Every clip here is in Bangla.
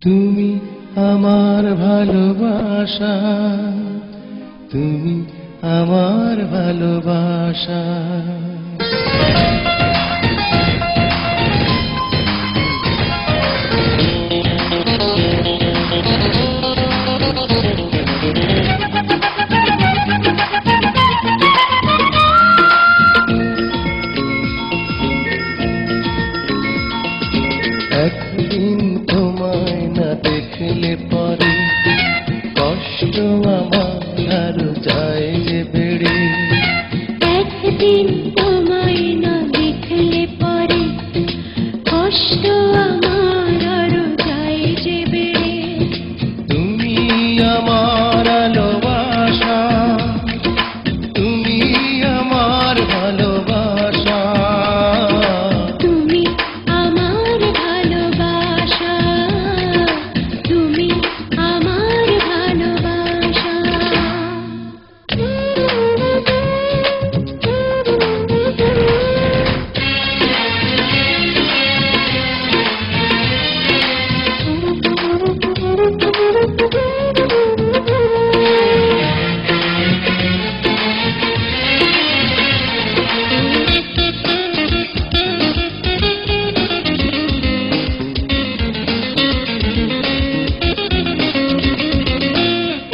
তুমি আমার ভালোবাসা, তুমি আমার ভালোবাসা। একদিন তোমায় না দেখলে পরে কষ্ট আমার আরো যায় যে বেড়ে। একদিন তোমায় না দেখলে পরে কষ্ট আমার আরো যায় যে বেড়ে। তুমি আমার ভালোবাসা, তুমি আমার ভালোবাসা। তুমি আমার ভালোবাসা, তুমি আমার ভালোবাসা।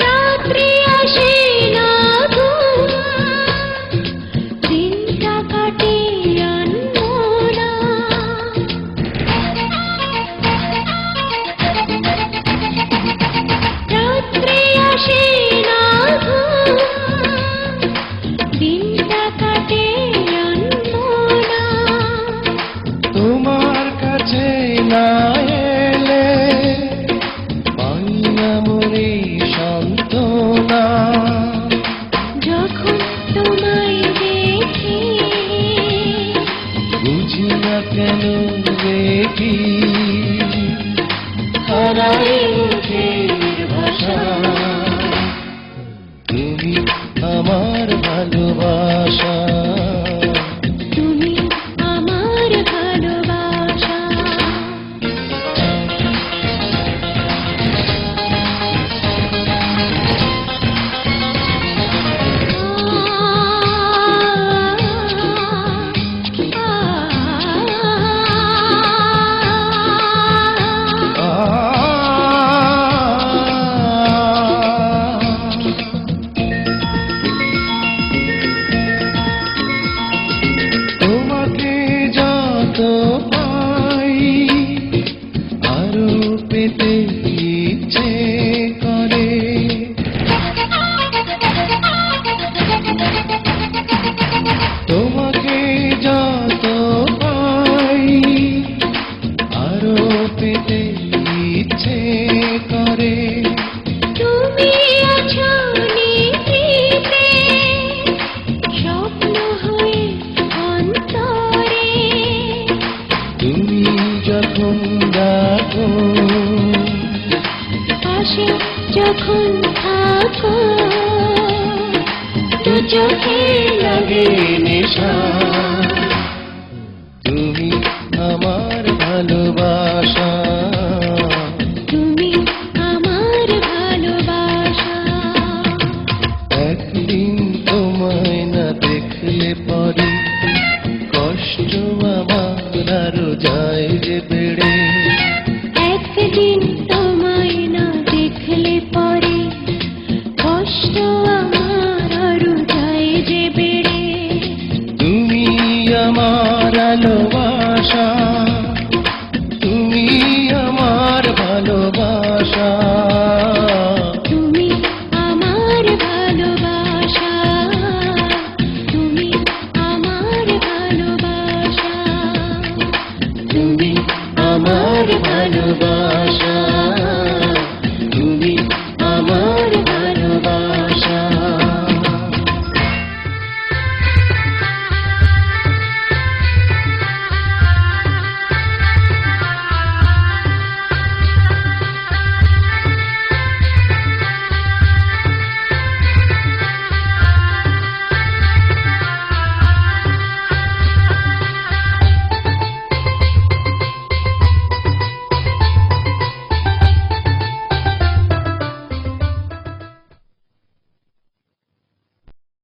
রাত্রি আসে না ঘুম, দিনটা কাটে আনমনা। রাত্রি আসে না ঘুম, দিনটা কাটে আনমনা। তোমার কাছে না এলে পাই না মনে সান্ত্বনা। যখন তোমায় দেখি বুঝি না কেন দেখি হারাই মুখের ভাষা। তুমি আমার ভালোবাসা, তুমি আমার ভালোবাসা। তোমাকে যত পাই আরো পেতে ইচ্ছে করে। তোমাকে যত পাই আরো পেতে ইচ্ছে করে। তুমি আছো নিভৃতে, স্বপ্ন হয়ে অন্তরে। তুমি যখন ডাকো পাশে যখন থাকো, দু চোখে লাগে নেশা। তুমি আমার ভালোবাসা, তুমি আমার ভালোবাসা। একদিন তোমায় না দেখলে পরে কষ্ট আমার আরো যায় যে বেড়ে। একদিন তোমায় না দেখলে পরে কষ্ট আমার আরো যায় যে বেড়ে। তুমি আমার ভালোবাসা।